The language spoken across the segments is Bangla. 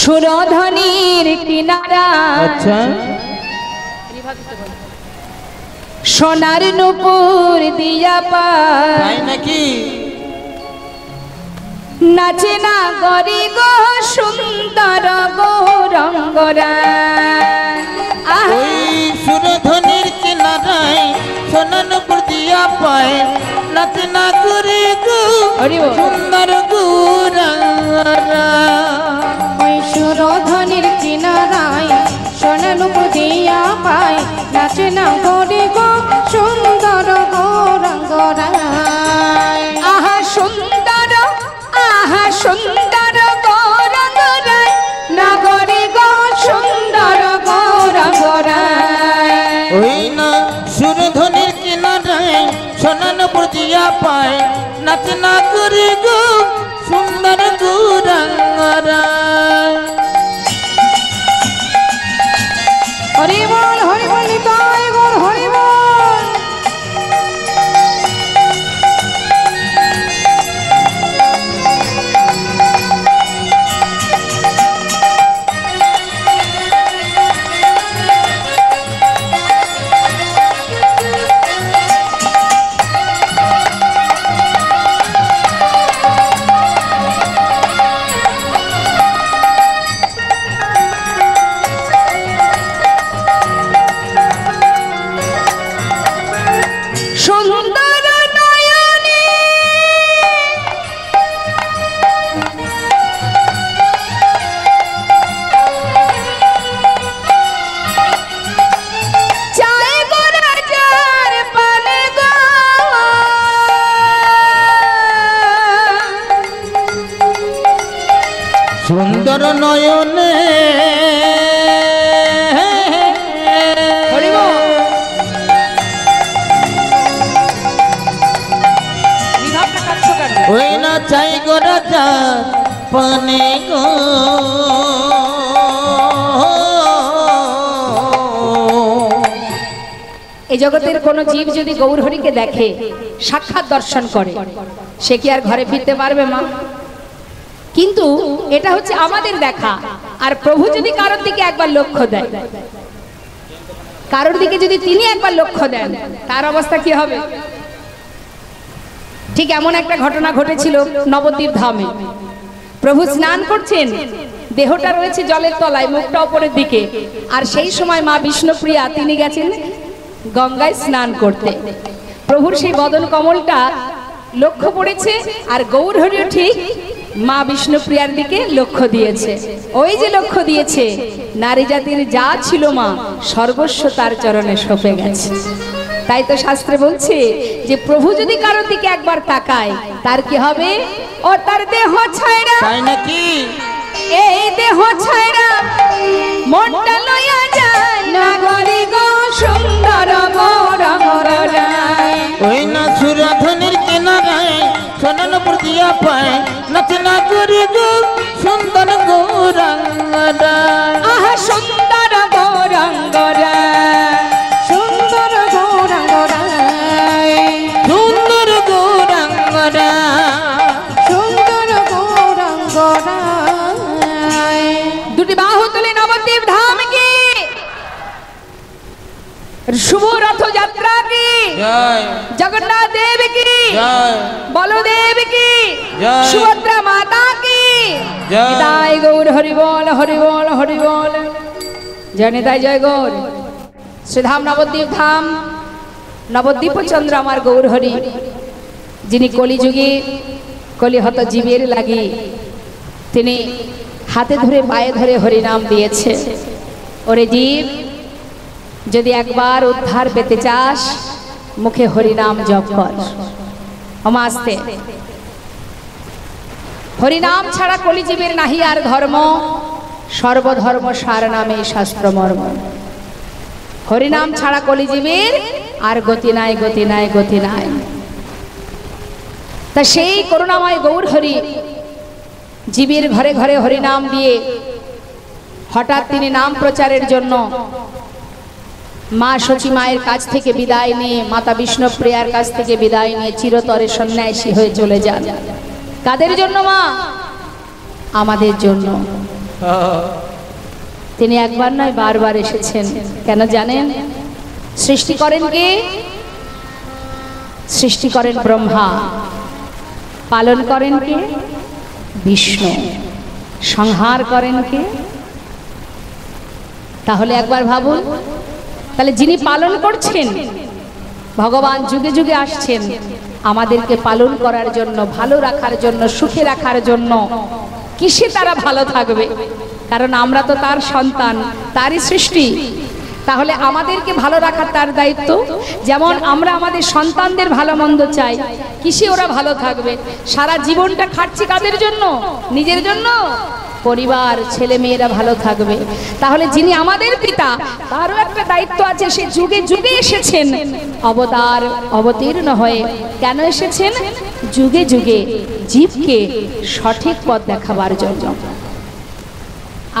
সুরধনির কিনারা আচ্ছা সোনার নুপুর দিয়া পায় তাই নাকি নাচে না গরি গো সুন্দর গৌরঙ্গরা ওই সুরধনির কিনারায় সোনার উপর দিয়া পায় নাচে না করে গো সুন্দর গৌরঙ্গরা ওই সুরধনির কিনারায় সোনার উপর দিয়া পায় নাচে না গরি গো সুন্দর গৌরঙ্গরা আহা সুন্দর গৌরঙ্গরায় নগরে গো সুন্দর গৌরঙ্গরায় ওই না সুরধনির কিনারায় সোনার উপর দিয়া পায় নাচে না করে গো সুন্দর গৌরঙ্গরা হরি বল নিতাই গৌর হরি বল সুন্দর নয়নে ওই না চাই গো রাজা পানে গো এই জগতের কোন জীব যদি গৌরহরিকে দেখে সাক্ষাৎ দর্শন করে সে কি আর ঘরে ফিরতে পারবে মা? কিন্তু এটা হচ্ছে আমাদের দেখা। আর প্রভু যদি কারোর দিকে একবার লক্ষ্য দেয়, কারোর দিকে যদি তিনি একবার লক্ষ্য দেন, তার অবস্থা কি হবে? ঠিক এমন একটা ঘটনা ঘটেছিল নবদ্বীপ ধামে। প্রভু স্নান করছেন, দেহটা রয়েছে জলের তলায়, মুখটা উপরের দিকে। আর সেই সময় মা বিষ্ণুপ্রিয়া তিনি গেছেন গঙ্গায় স্নান করতে। প্রভুর সেই বদন কমলটা লক্ষ্য পড়েছে, আর গৌরহরিও ঠিক মা বিষ্ণুপ্রিয়ার দিকে লক্ষ্য দিয়েছে। ওই যে লক্ষ্য দিয়েছে, নারী জাতির যা ছিল মা সর্বস্ব তার চরণে সঁপে গেছে। তাই তো শাস্ত্রে বলছে যে প্রভু যদি কারোর দিকে একবার তাকায়, তার কি হবে? ও তার দেহ ছাইরা, তাই নাকি এই দেহ ছাইরা মনটা লইয়া যায় নগরী গো সুন্দর গৌরঙ্গরায়। ওই না সুরধনির কিনারায় সোনার উপর দিয়া পায় নাচে না করে গো সুন্দর গৌরঙ্গরা। আহা সুন্দর গৌরঙ্গরায়, সুন্দর গৌরঙ্গরায়, সুন্দর গৌরঙ্গরা, সুন্দর গৌরঙ্গরায়। দুটি বাহু তুলে নবদ্বীপ ধাম কি, শুভ রথযাত্রা কি, জয় জগন্নাথ দেব কি, জয় বলদেব কি, জয় সুভদ্রা মাতা কি, জয় নিতাই গৌর হরি বল হরি বল হরি বল। জয় নিতাই জয় গৌর। শ্রীধাম নবদ্বীপ ধাম, নবদ্বীপ চন্দ্র আমার গৌর হরি, যিনি কলিযুগে কলিহত জীবের লাগি তিনি হাতে ধরে পায়ে ধরে হরিনাম দিয়েছে। ওরে জীব, যদি একবার উদ্ধার পেতে চাস মুখে হরিনাম জপ কর। আমাস্তে হরিনাম ছাড়া কলিজীবের নাহি আর ধর্ম, সর্বধর্ম সার নামে শাস্ত্র মর্ম। হরিনাম ছাড়া কলিজীবের আর গতি নাই, গতি নাই, গতি নাই। তা সেই করুণাময় গৌর হরি জীবের ঘরে ঘরে হরিনাম দিয়ে হঠাৎ তিনি নাম প্রচারের জন্য মা সচী মায়ের কাছ থেকে বিদায় নিয়ে, মাতা বিষ্ণুপ্রিয়ার কাছ থেকে বিদায় নিয়ে চিরতরে সন্ন্যাসী হয়ে চলে যান। কাদের জন্য মা? আমাদের জন্য। তিনি একবার নয় বারবার এসেছেন। কেন জানেন? সৃষ্টি করেন কে? সৃষ্টি করেন ব্রহ্মা, পালন করেন কে? বিষ্ণু, সংহার করেন কে? তাহলে একবার ভাবুন, তাহলে যিনি পালন করছেন ভগবান যুগে যুগে আসছেন আমাদেরকে পালন করার জন্য, ভালো রাখার জন্য, সুখে রাখার জন্য। কিসে তারা ভালো থাকবে? কারণ আমরা তো তার সন্তান, তারই সৃষ্টি। তাহলে আমাদেরকে ভালো রাখার তার দায়িত্ব। যেমন আমরা আমাদের সন্তানদের ভালো মন্দ চাই, কিসে ওরা ভালো থাকবে? সারা জীবনটা খাটছি কাদের জন্য? নিজের জন্য। পরিবার, ছেলে মেয়েরা ভালো থাকবে। তাহলে যিনি আমাদের পিতা, তারও একটা দায়িত্ব আছে। সে যুগে যুগে এসেছেন অবতীর্ণ হয়ে। কেন এসেছেন? যুগে যুগে জীবকে সঠিক পথ দেখাবার জন্য।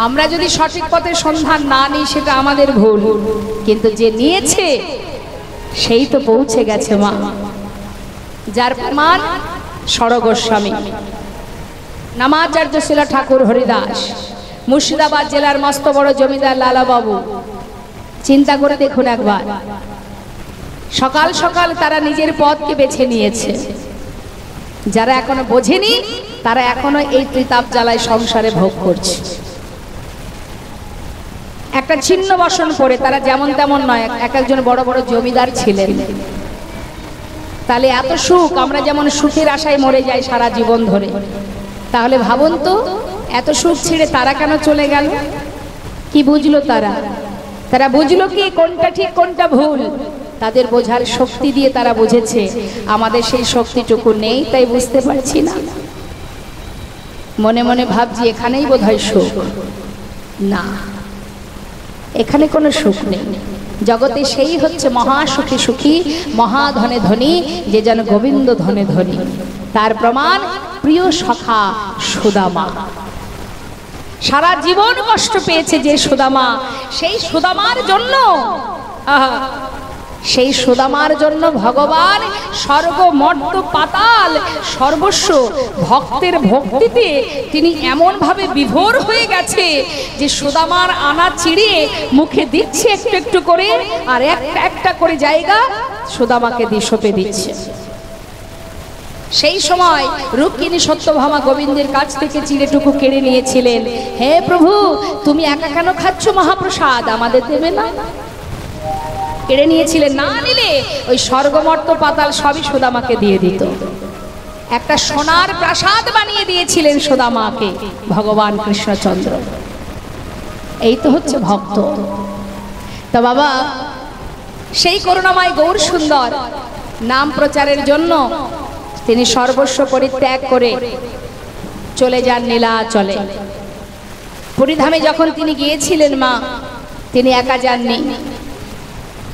আমরা যদি সঠিক পথের সন্ধান না নিই সেটা আমাদের ভুল, কিন্তু যে নিয়েছে সেই তো পৌঁছে গেছে মা। যার প্রমাণ ষড় গোস্বামী, নামাচার্য শিলা ঠাকুর হরিদাস, মুর্শিদাবাদ জেলার মস্ত বড় জমিদার লালাবাবু। চিন্তা করে দেখুন একবার, সকাল সকাল তারা নিজের পথকে বেছে নিয়েছে। যারা এখনো বোঝেনি তারা এখনো এই ত্রিতাপ জ্বালায় সংসারে ভোগ করছে। একটা ছিন্ন বসন করে তারা যেমন তেমন নয়, এক একজন বড় বড় জমিদার ছিলেন। তাহলে এত সুখ, আমরা যেমন সুখের আশায় মরে যাই সারা জীবন ধরে, তাহলে ভাবুন তো এত সুখ ছেড়ে তারা কেন চলে গেল? কি বুঝলো তারা? তারা বুঝলো কি কোনটা ঠিক কোনটা ভুল? তাদের বোঝার শক্তি দিয়ে তারা বুঝেছে। আমাদের সেই শক্তিটুকু নেই, তাই বুঝতে পারছি না। মনে মনে ভাবছি এখানেই বোধহয় সুখ। না, এখানে কোনো সুখ নেই। জগতে সেই হচ্ছে মহা সুখী সুখী, মহাধনে ধনী, যে যেন গোবিন্দ ধনে ধনী। তার প্রমাণ প্রিয় সখা সুদামা। সারা জীবন কষ্ট পেয়েছে যে সুদামা, সেই সুদামার জন্য সেই সুদামার জন্য ভগবান স্বর্গ মর্ত পাতাল সর্বস্ব ভক্তের ভক্তিতে তিনি এমন ভাবে বিভোর হয়ে গেছে যে সুদামার আনা চিড়িয়ে মুখে দিচ্ছে একটু একটু করে, আর একটা একটা করে জায়গা সুদামাকে দিয়ে সঁপে দিচ্ছে। সেই সময় রুক্মিণী সত্যভামা গোবিন্দের কাছ থেকে চিড়েটুকু কেড়ে নিয়েছিলেন। হে প্রভু, তুমি একা কেন খাচ্ছ মহাপ্রসাদ, আমাদের দেবে না? কেড়ে নিয়েছিলেন। না নিলে ওই স্বর্গমর্ত পাতাল সবই সুদামাকে দিয়ে দিত। একটা সোনার প্রাসাদ বানিয়ে দিয়েছিলেন সুদামাকে ভগবান কৃষ্ণচন্দ্র। এই তো হচ্ছে ভক্ত। তো বাবা, সেই করুণাময় গৌর সুন্দর নাম প্রচারের জন্য তিনি সর্বস্ব পরিত্যাগ করে চলে যান নীলাচলে। পুরীধামে যখন তিনি গিয়েছিলেন মা, তিনি একা যাননি,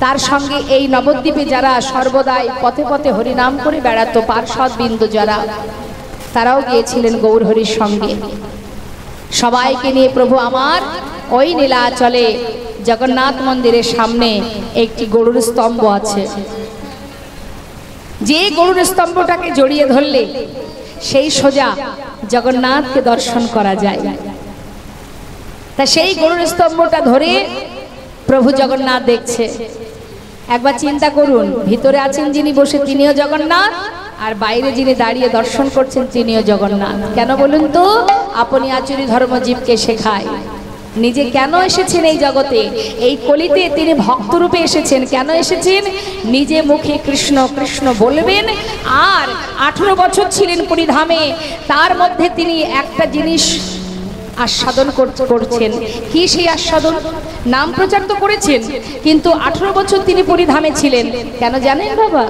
তার সঙ্গে এই নবদ্বীপে যারা সর্বদাই পথে পথে হরিনাম করে বেড়াতো পার্ষদ বিন্দু যারা, তারাও গিয়েছিলেন গৌর হরির সঙ্গে। সবাইকে নিয়ে প্রভু আমার ওই নীলাচলে জগন্নাথ মন্দিরের সামনে একটি গরুর স্তম্ভ আছে। যে গরুর স্তম্ভটাকে জড়িয়ে ধরলে সেই সোজা জগন্নাথকে দর্শন করা যায়। তা সেই গরুর স্তম্ভটা ধরে প্রভু জগন্নাথ দেখছে। একবার চিন্তা করুন, ভিতরে আছেন যিনি বসে তিনিও জগন্নাথ, আর বাইরে যিনি দাঁড়িয়ে দর্শন করছেন তিনিও জগন্নাথ। কেন বলুন তো? আপনি আচুরি ধর্ম জীবকে শেখায়। নিজে কেন এসেছেন এই জগতে? এই কলিতে তিনি ভক্তরূপে এসেছেন। কেন এসেছেন? নিজে মুখে কৃষ্ণ কৃষ্ণ বলবেন। আর 18 বছর ছিলেন পুরীধামে, তার মধ্যে তিনি একটা জিনিস আস্বাদন করছেন। কি সেই আস্বাদন? নাম প্রচার তো করেছেন, কিন্তু 18 বছর তিনি পুরীধামে ছিলেন। কেন জানেন বাবা?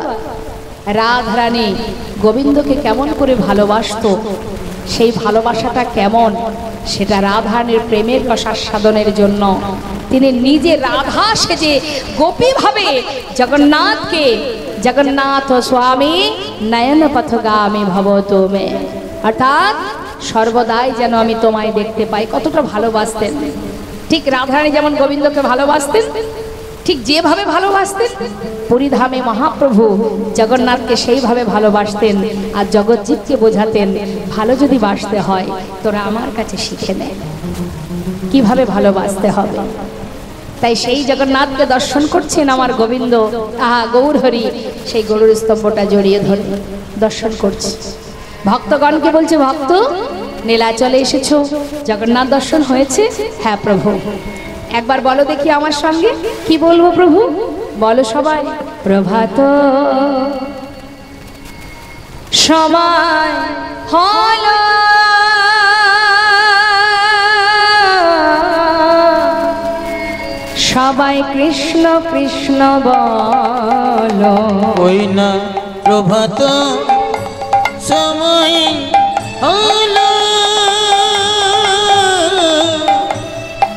রাধারানী গোবিন্দকে কেমন করে ভালোবাসতো, সেই ভালোবাসাটা কেমন সেটা রাধারানীর প্রেমের রস আস্বাদনের জন্য তিনি নিজে রাধা সেজে গোপী ভাবে জগন্নাথকে, জগন্নাথ স্বামী নয়ন পথগামী ভবতো মে, অর্থাৎ সর্বদাই যেন আমি তোমায় দেখতে পাই। কতটা ভালোবাসতেন! ঠিক রাধারানী যেমন গোবিন্দকে ভালোবাসতেন, ঠিক যেভাবে ভালোবাসতেন পুরীধামে মহাপ্রভু জগন্নাথকে সেইভাবে ভালোবাসতেন। আর জগৎজীবকে বোঝাতেন, ভালো যদি বাসতে হয় তোরা আমার কাছে শিখে নে। কিভাবে ভালোবাসতে হবে। তাই সেই জগন্নাথকে দর্শন করছেন আমার গোবিন্দ, আহা গৌর হরি, সেই গরুর স্তম্ভটা জড়িয়ে ধরে দর্শন করছে। ভক্তগণকে বলছে, ভক্ত নীলাচলে এসেছো, জগন্নাথ দর্শন হয়েছে? হ্যাঁ প্রভু। একবার বলো দেখি আমার সঙ্গে, কি বলবো প্রভু? বলো সবাই, প্রভাত সময় হলো, সবাই কৃষ্ণ কৃষ্ণ বলো। ওই না প্রভাত সময় হলো,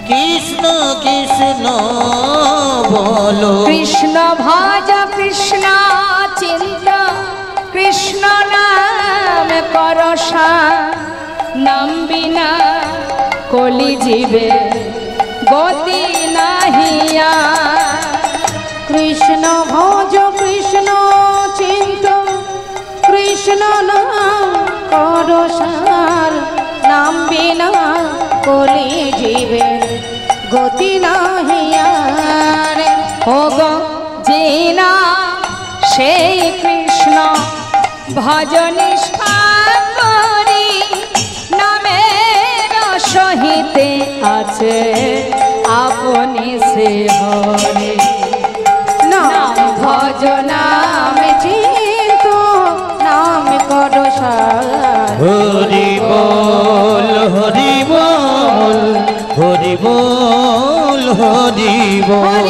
কৃষ্ণ কৃষ্ণ বলো। কৃষ্ণ ভজ কৃষ্ণ চিন্ত, কৃষ্ণ নাম করসা, নাম বিনা কলি জীবে গতি নাহিয়া। কৃষ্ণ ভজ কৃষ্ণ চিন্ত, কৃষ্ণ নাম করসার, নাম বিনা কলি জীবে গতি নাহিয়ার। হোগ জিনা সেই কৃষ্ণ ভজনিষ্ঠা করি, নামের সহিতে আছে আপনি সে হরে। নাম ভজ নাম চিন্ত, নাম করসার। হরি বল হরি বল হরি বল হরি বল।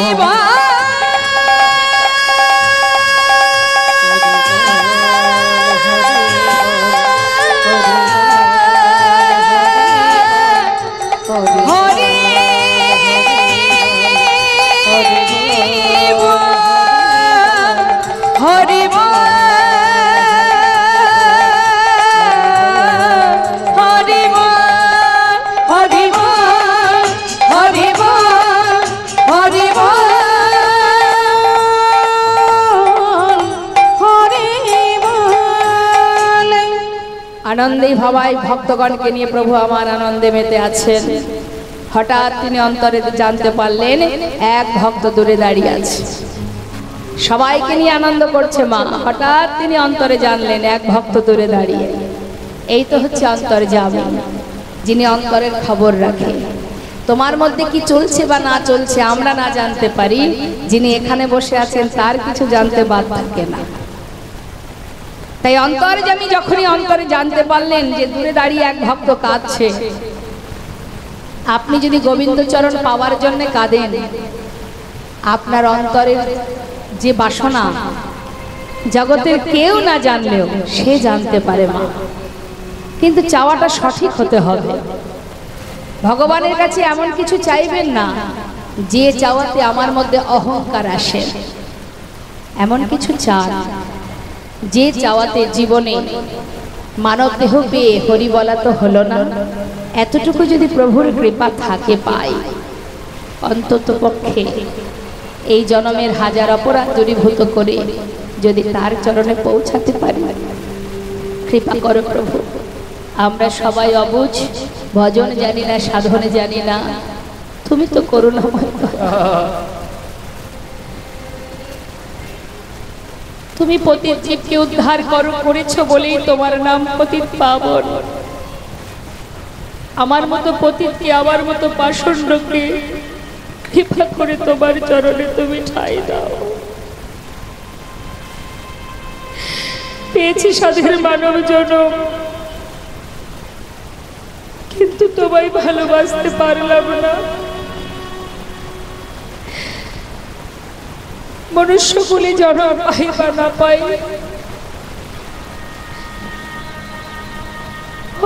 আনন্দে ভাবাই ভক্তগণকে নিয়ে প্রভু আমার আনন্দে মেতে আছেন। হঠাৎ তিনি অন্তরে জানতে পারলেন এক ভক্ত দূরে দাঁড়িয়ে আছে, সবাইকে নিয়ে আনন্দ করছে মা। হঠাৎ তিনি অন্তরে জানলেন এক ভক্ত দূরে দাঁড়িয়ে। এই তো হচ্ছে অন্তর্যামী, যিনি অন্তরের খবর রাখে। তোমার মধ্যে কি চলছে বা না চলছে আমরা না জানতে পারি, যিনি এখানে বসে আছেন তার কিছু জানতে বাদ থাকে না। তাই অন্তর্যামী যখনই অন্তরে জানতে পারলেন যে দূরে দাঁড়িয়ে এক ভক্ত কাঁদছে, আপনি যদি গোবিন্দচরণ পাওয়ার জন্য কাঁদেন, আপনার অন্তরের যে বাসনা জগতের কেউ না জানলেও সে জানতে পারে মা। কিন্তু চাওয়াটা সঠিক হতে হবে। ভগবানের কাছে এমন কিছু চাইবেন না যে চাওয়াতে আমার মধ্যে অহংকার আসে। এমন কিছু চান যে চাওয়াতে জীবনে মানব দেহ পেয়ে হরি বলা তো হলো না, এতটুকু যদি প্রভুর কৃপা থাকে পাই, অন্তত পক্ষে এই জন্মের হাজার অপরাধ দূরীভূত করে যদি তার চরণে পৌঁছাতে পারি। কৃপা করো প্রভু। আমরা সবাই অবুঝ, ভজন জানি না, সাধনে জানি না, তুমি তো করুণাময়। তুমি পতিত জীবকে উদ্ধার করেছো বলেই তোমার নাম পতিত পাবন। আমার মতো পতিতকে, আমার মতো পাষণ্ডকে কৃপা করে তোমার চরণে তুমি ঠাঁই দাও। পেয়েছি সাধের মানব জনম, কিন্তু তোমায় ভালোবাসতে পারলাম না। মনুষ্যকুলে জন্ম পাই বা না পাই,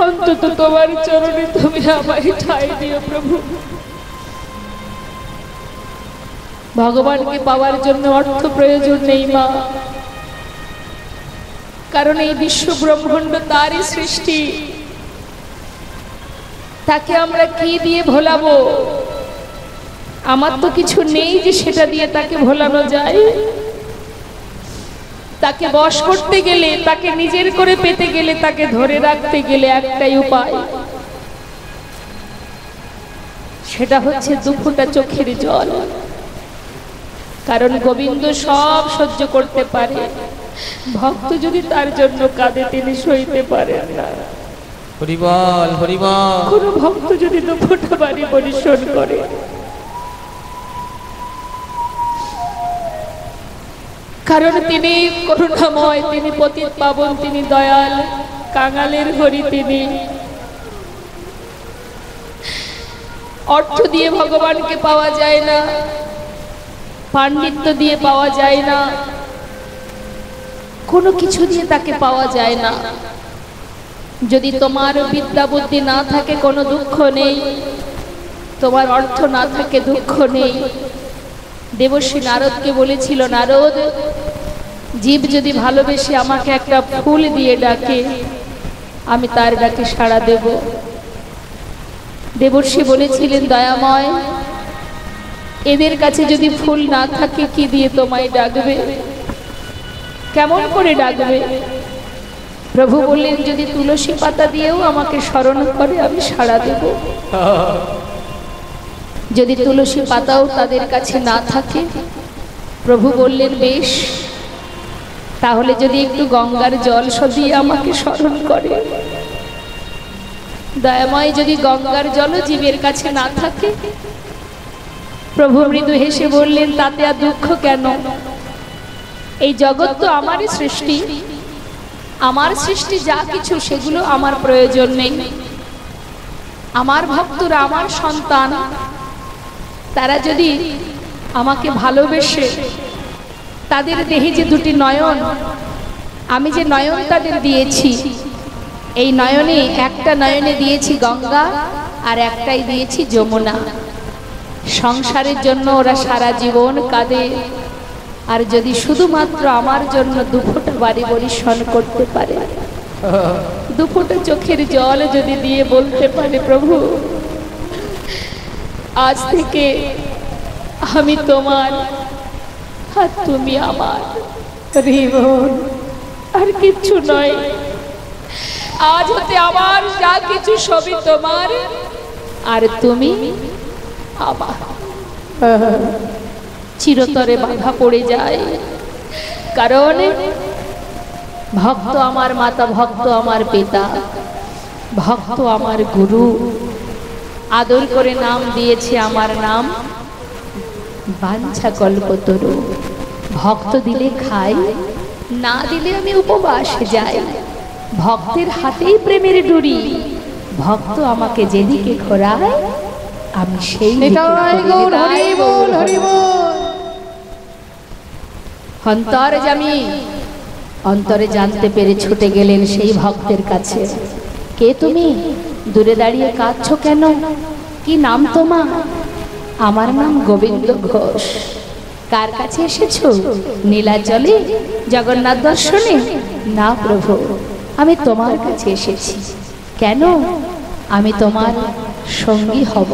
অন্তত তোমার চরণে তুমি আমায় ঠাঁই দিও প্রভু। ভগবানকে পাওয়ার জন্য অর্থ প্রয়োজন নেই মা, কারণ এই বিশ্ব ব্রহ্মাণ্ড তারই সৃষ্টি। তাকে আমরা কি দিয়ে ভোলাবো? আমার তো কিছু নেই যে সেটা দিয়ে তাকে ভোলানো যায়। তাকে বশ করতে গেলে, তাকে নিজের করে পেতে গেলে, তাকে ধরে রাখতে গেলে একটাই উপায়, সেটা হচ্ছে দুফোঁটা চোখের জল। কারণ গোবিন্দ সব সহ্য করতে পারে, ভক্ত যদি তার জন্য কাঁদে তিনি সইতে পারেন না। হরিবল হরিবল। কোন ভক্ত যদি দুফোঁটা বাড়ি পরিশোধ করে, কারণ তিনি করুণাময়, তিনি পতিত পাবন, তিনি দয়াল, কাঙালের হরি তিনি। অর্থ দিয়ে ভগবানকে পাওয়া যায় না, পাণ্ডিত্য দিয়ে পাওয়া যায় না, কোনো কিছু দিয়ে তাকে পাওয়া যায় না। যদি তোমার বিদ্যা বুদ্ধি না থাকে কোনো দুঃখ নেই, তোমার অর্থ না থাকে দুঃখ নেই। দেবর্ষী নারদকে বলেছিল, নারদ, জীব যদি ভালোবেসে আমাকে একটা ফুল দিয়ে ডাকে, আমি তার ডাকে সাড়া দেব। দেবর্ষী বলেছিলেন, দয়াময়, এদের কাছে যদি ফুল না থাকে কি দিয়ে তোমায় ডাকবে, কেমন করে ডাকবে? প্রভু বললেন, যদি তুলসী পাতা দিয়েও আমাকে স্মরণ করে আমি সাড়া দেব। যদি তুলসী পাতাও তাদের কাছে না থাকে, প্রভু বললেন, বেশ, তাহলে যদি একটু গঙ্গার জল দিয়ে আমাকে স্মরণ করে। দয়াময়, যদি গঙ্গার জল জীবের কাছে না থাকে, প্রভু মৃদু হেসে বললেন, তাতে আর দুঃখ কেন? এই জগৎ তো আমারই সৃষ্টি, আমার সৃষ্টি যা কিছু সেগুলো আমার প্রয়োজন নেই। আমার ভক্তরা আমার সন্তান, তারা যদি আমাকে ভালোবেসে, তাদের দেহে যে দুটি নয়ন, আমি যে নয়ন তাদের দিয়েছি, এই নয়নে একটা নয়নে দিয়েছি গঙ্গা আর একটাই দিয়েছি যমুনা। সংসারের জন্য ওরা সারা জীবন কাঁদে, আর যদি শুধুমাত্র আমার জন্য দুফোঁটা বাড়ি বরিশন করতে পারে, দুফোঁটা চোখের জল যদি দিয়ে বলতে পারে, প্রভু আজ থেকে আমি তোমার আর তুমি আমার, জীবন আর কিচ্ছু নয়, আজ হতে আমার যা কিছু সবই তোমার আর তুমি আমার, চিরতরে বাধা পড়ে যায়। কারণ ভক্ত আমার মাতা, ভক্ত আমার পিতা, ভক্ত আমার গুরু, আদর করে নাম দিয়েছে আমার নাম বাঞ্ছা কল্পতরু। ভক্ত দিলে খাই, না দিলে আমি উপবাসে যাই। ভক্তের হাতেই প্রেমের ডুরি, ভক্ত আমাকে যেদিকে ঘোরায় আমি সেই অন্তরে জামি। অন্তরে জানতে পেরে ছুটে গেলেন সেই ভক্তের কাছে। কে তুমি? দূরে দাঁড়িয়ে কাঁদছো কেন? কি নাম তোমার? আমার নাম গোবিন্দ ঘোষ। কার কাছে এসেছো? নীলাচলে জগন্নাথ দর্শনে? না প্রভু, আমি তোমার কাছে এসেছি। কেন? আমি তোমার সঙ্গী হব।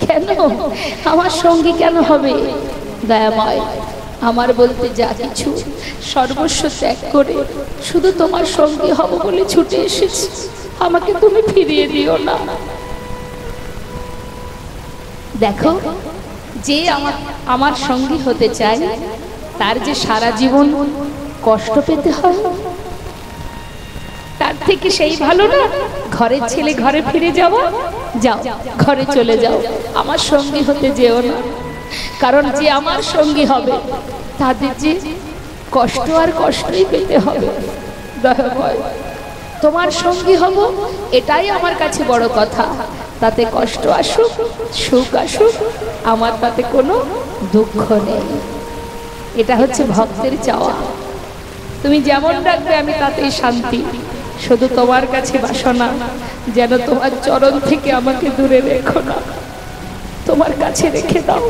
কেন? আমার সঙ্গী কেন হবে? দয়াময়, আমার বলতে যা কিছু সর্বস্ব ত্যাগ করে শুধু তোমার সঙ্গী হব বলে ছুটে এসেছি, আমাকে তুমি ফিরিয়ে দিও না। দেখো, যে আমার সঙ্গী হতে চায় তার যে সারা জীবন কষ্ট পেতে হয়, তার থেকে সেই ভালো না ঘরের ছেলে ঘরে ফিরে যাওয়া। যাও, ঘরে চলে যাও, আমার সঙ্গী হতে যেও না। কারণ যে আমার সঙ্গী হবে তাদের যে কষ্ট আর কষ্টই পেতে হবে। দয়াময়, তোমার সঙ্গী হব এটাই আমার কাছে বড় কথা। তাতে কষ্ট আসুক সুখ আসুক, আমার তাতে কোনো দুঃখ নেই। এটা হচ্ছে ভক্তের চাওয়া। তুমি যেমন ডাকবে আমি তাতেই শান্তি। শুধু তোমার কাছে বাসনা, যেন তোমার চরণ থেকে আমাকে দূরে রেখো না, তোমার কাছে রেখে দাও।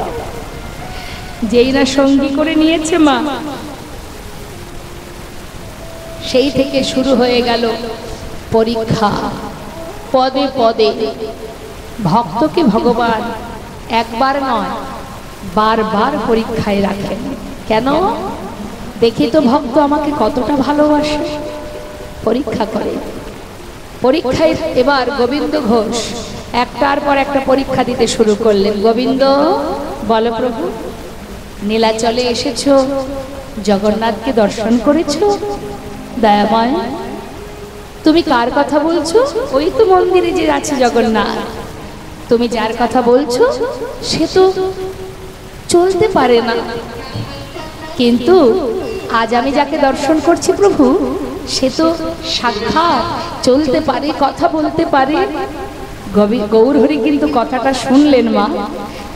যেই না সঙ্গী করে নিয়েছে মা, সেই থেকে শুরু হয়ে গেল পরীক্ষা। পদে পদে ভক্তকে ভগবান একবার নয় বারবার পরীক্ষায় রাখেন। কেন? দেখি তো ভক্ত আমাকে কতটা ভালোবাসে, পরীক্ষা করে। পরীক্ষায় এবার গোবিন্দ ঘোষ একটার পর একটা পরীক্ষা দিতে শুরু করলেন। গোবিন্দ, বলো প্রভু, নীলাচলে এসেছো, জগন্নাথকে দর্শন করেছো? দয়াময়, তুমি কার কথা বলছো? ওই তো মন্দিরে যে আছে জগন্নাথ। তুমি যার কথা বলছো সে তো চলতে পারে না, কিন্তু আজ আমি যাকে দর্শন করছি প্রভু, সে তো সাক্ষাৎ চলতে পারে, কথা বলতে পারে। গৌরহরি কিন্তু কথাটা শুনলেন মা,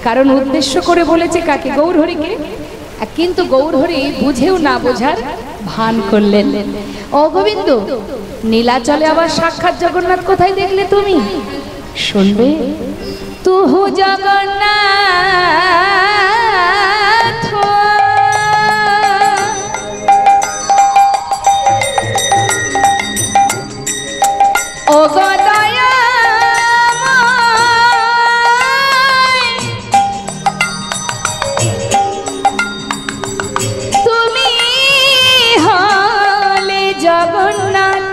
কারণ উদ্দেশ্য করে বলেছে কাকে? গৌরহরিকে। কিন্তু গৌরহরি বুঝেও না বোঝার ভান করলেন। ও গোবিন্দ, নীলাচলে আবার সাক্ষাৎ জগন্নাথ কোথায় দেখলে তুমি? শুনবে, তুহু জগন্নাথ ও গদয়া, তুমি হলে জগন্নাথ,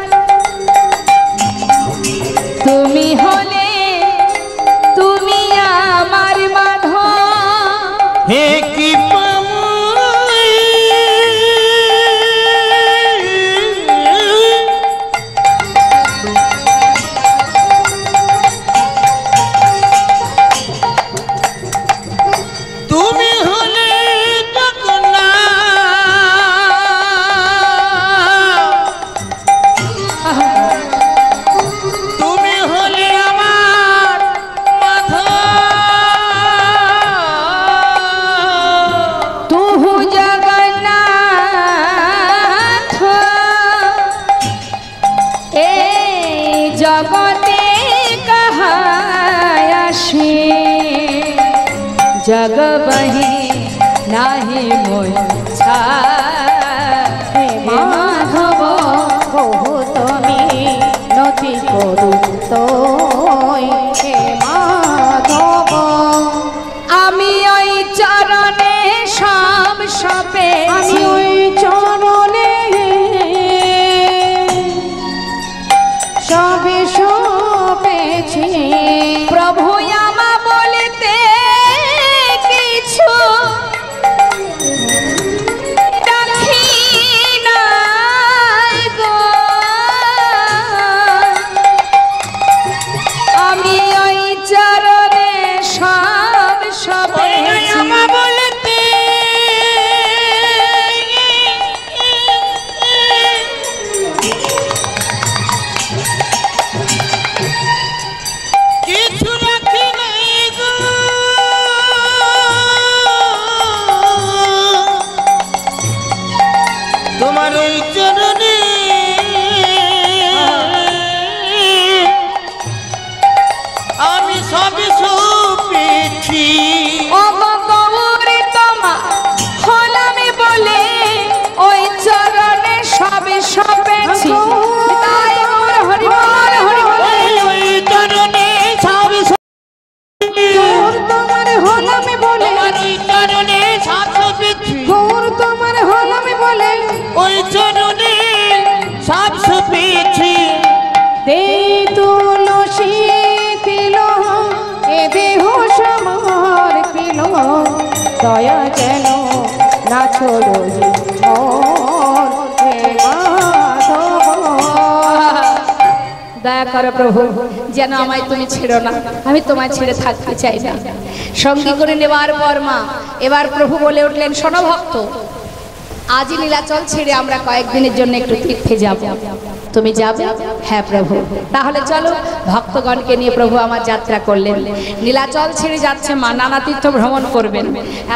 তুমি হলে, তুমি আমার মাধব। হে কি তুমি হলে তুমি হলে আমার মাধব। তুহু জগন্নাথ এ জগতে কাহায় আসে, জগ বহি নাহি মোয় ছায় মাধব। বহু তুমি নতি করু তোই হে মাধব। আমি ওই চরণে সব সপে, আমি ওই চরণে সবে সপেছি। প্রভু আমা বলতে কিছু রাখি নাই গো, আমি ওই চরণে সব সপেছি। আমা বলতে কিছু রাখি নাই গো, তোমার ওই চরণে আমি সবই সপেছি। ও গো গৌরী, তোমা হলামি বলে ওই চরণে সবে সপেছি। তাই মোর হরি বল, হরি বল। ওই চরণে সবই গৌর তোমার হলামি বলে, ওই চরণে সব সপেছি। গৌর তোমার হলামি বলে, ওই চরণে সব সপেছি। দে তুলসী তিল এ দেহ সমর পিল, দয়া যেন না ছোড়ো মোর হে মাধব। দয়া করো প্রভু, যেন আমায় তুমি ছেড়ো না, আমি তোমায় ছেড়ে থাকতে চাই না। সঙ্গী করে নেবার পর মা এবার প্রভু বলে উঠলেন, শোনো ভক্ত, আজই নীলাচল ছেড়ে আমরা কয়েকদিনের জন্য একটু তীর্থে যাব। তুমি যাবে? হ্যাঁ প্রভু। তাহলে চলো। ভক্তগণকে নিয়ে প্রভু আমার যাত্রা করলেন। নীলাচল ছেড়ে যাচ্ছে মা, নানা তীর্থ ভ্রমণ করবেন।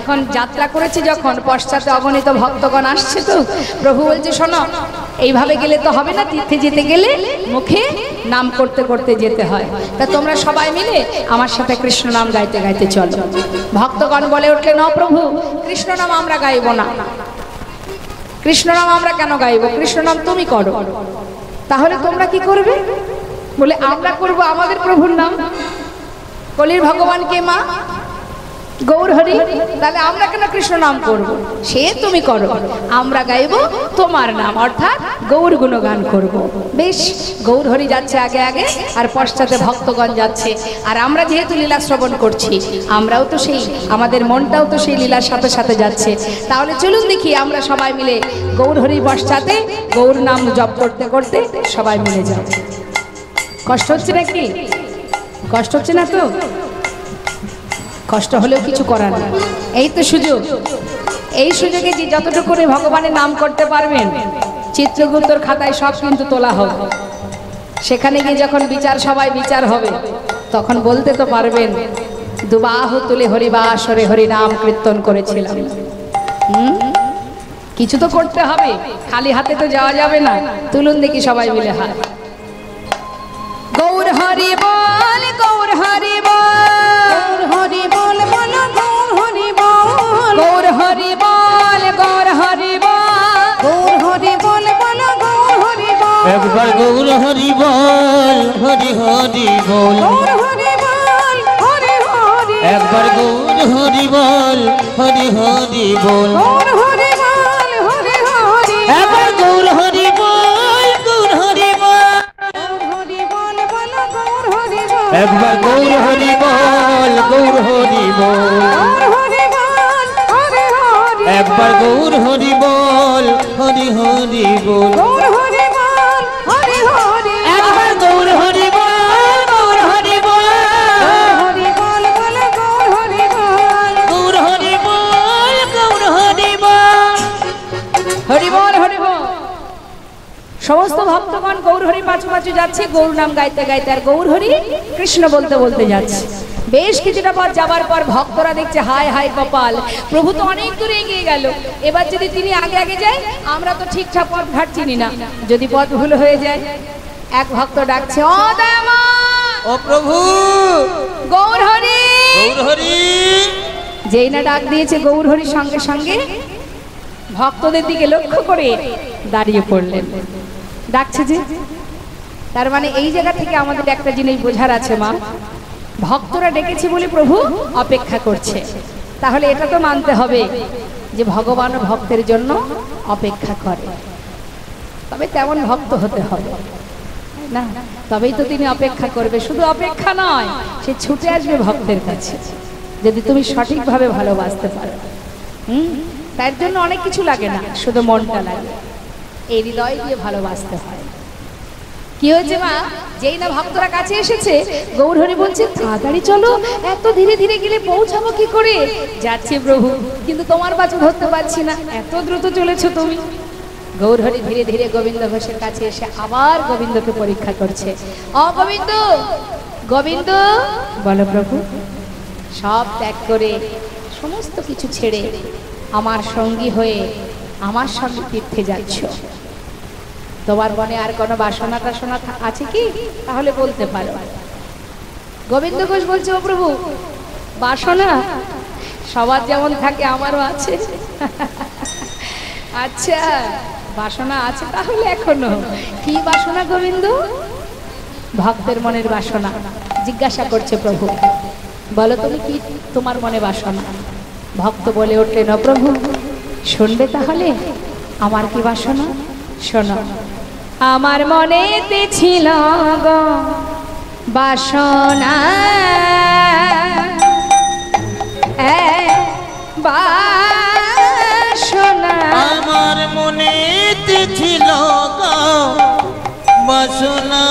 এখন যাত্রা করেছে যখন, পশ্চাতে অগণিত ভক্তগণ আসছে, তো প্রভু বলছে, শোনো, এইভাবে গেলে তো হবে না, তীর্থে যেতে গেলে মুখে নাম করতে করতে যেতে হয়। তা তোমরা সবাই মিলে আমার সাথে কৃষ্ণ নাম গাইতে গাইতে চলো। ভক্তগণ বলে উঠলেন, ন প্রভু, কৃষ্ণ নাম আমরা গাইব না। কৃষ্ণ নাম আমরা কেন গাইব? কৃষ্ণ নাম তুমি করো। তাহলে তোমরা কি করবে? বলে আমরা করব আমাদের প্রভুর নাম। কলির ভগবান কে মা? গৌর হরি, তাহলে আমরা কেন কৃষ্ণ নাম করব? সে তুমি করো, আমরা গাইব তোমার নাম, অর্থাৎ গৌর গুণগান করব। বেশ, গৌর হরি যাচ্ছে আগে আগে, আর পশ্চাতে ভক্তগণ যাচ্ছে। আর আমরা যেহেতু লীলা শ্রবণ করছি, আমরাও তো সেই, আমাদের মনটাও তো সেই লীলার সাথে সাথে যাচ্ছে। তাহলে চলুন দেখি আমরা সবাই মিলে গৌর হরির পশ্চাতে গৌর নাম জপ করতে করতে সবাই মিলে যাব। কষ্ট হচ্ছে নাকি? কষ্ট হচ্ছে না তো? কষ্ট হলেও কিছু করার নেই, এই তো সুযোগ। এই সুযোগে যে যতটুকু করে ভগবানের নাম করতে পারবেন, চিত্রগুপ্তর খাতায় সব কিন্তু তোলা হবে। সেখানে গিয়ে যখন বিচার সবাই বিচার হবে, তখন বলতে তো পারবেন দুবাহু তুলে হরিবাসরে হরি নাম কীর্তন করেছিলাম। কিছু তো করতে হবে, খালি হাতে তো যাওয়া যাবে না। তুলুন দেখি সবাই মিলে হাত। গৌর হরি বল, গৌর হরি বল, হরি বল বলো গৌর হরি বল, গৌর হরি বল, গৌর হরি বল, গৌর হরি বল বলো গৌর হরি বল, একবার গৌর হরি বল, হরি হরি বল, গৌর হরি বল হরি হরি, একবার গৌর হরি বল, হরি হরি বল, গৌর হরি বল হরি হরি, একবার গৌর হরি বল, গৌর হরি বল, গৌর হরি বল বলো গৌর হরি বল, একবার গৌর হরি বল, গৌর হরি বল, গৌর হরি বল হরি হরি, একবার গৌর হরি বল, হরি হরি বল, গৌর হরি বল হরি হরি, একবার গৌর হরি বল, গৌর হরি বল, হরি বল বলো গৌর হরি বল, গৌর হরি বল, গৌর হরি বল। হরি বল, হরি বল। সমস্ত ভক্তগণ গৌর হরি পাঁচু পাঁচু যাচ্ছে, গৌর নাম গাইতে গাইতে, আর গৌর হরি কৃষ্ণ বলতে বলতে যাচ্ছে। বেশ কিছুটা পথ যাবার পর ভক্তরা দেখছে হায় হায় কপাল, প্রভু তো অনেক দূরে এগিয়ে গেল। এবার যদি তিনি আগে আগে যায়, আমরা তো ঠিকঠাক পথ ঘাট চিনি না, যদি পথ ভুল হয়ে যায়। এক ভক্ত ডাকছে, ও দয়ামা, ও প্রভু গৌর হরি। গৌর হরি, যেই না ডাক দিয়েছে, গৌর হরির সঙ্গে সঙ্গে ভক্তদের দিকে লক্ষ্য করে দাঁড়িয়ে পড়লেন। ডাকছে যে, তার মানে এই জায়গা থেকে আমাদের একটা জিনিস বোঝার আছে মা, ভক্তরা ডেকেছে বলে প্রভু অপেক্ষা করছে। তাহলে এটা তো মানতে হবে যে ভগবান ভক্তের জন্য অপেক্ষা করে, তবে তেমন ভক্ত হতে হবে না, তবেই তো তিনি অপেক্ষা করবে। শুধু অপেক্ষা নয়, সে ছুটে আসবে ভক্তের কাছে, যদি তুমি সঠিকভাবে ভালোবাসতে পারো। তার জন্য অনেক কিছু লাগে না, শুধু মনটা লাগে, এই হৃদয় দিয়ে ভালোবাসতে হয়। কি হয়েছে মা, যেই না ভক্তরা কাছে এসেছে, গৌর হরি বলছে তাড়াতাড়ি চলো, এত ধীরে ধীরে গেলে পৌঁছাবো কি করে? যাচ্ছে প্রভু, কিন্তু তোমার বাছু ধরতে পারছি না, এত দ্রুত চলেছো তুমি। গৌর হরি ধীরে ধীরে গোবিন্দ ঘোষের কাছে এসে আবার গোবিন্দকে পরীক্ষা করছে। অ গোবিন্দ, গোবিন্দ বলো প্রভু, সব ত্যাগ করে সমস্ত কিছু ছেড়ে আমার সঙ্গী হয়ে আমার সঙ্গে তীর্থে যাচ্ছ, তোমার মনে আর কোনো বাসনা টাসনা আছে কি? তাহলে বলতে পারো। গোবিন্দ ঘোষ বলছে, ও প্রভু, বাসনা সবার যেমন থাকে আমারও আছে। আচ্ছা, বাসনা আছে তাহলে এখনো? কি বাসনা গোবিন্দ? ভক্তের মনের বাসনা জিজ্ঞাসা করছে প্রভু, বলো তুমি কি তোমার মনে বাসনা? ভক্ত বলে উঠলেন, ও প্রভু, শুনবে তাহলে আমার কি বাসনা? শোনো, আমার মনেতে ছিল গো বাসনা, বাসনা, আমার মনেতে ছিল গো বাসনা,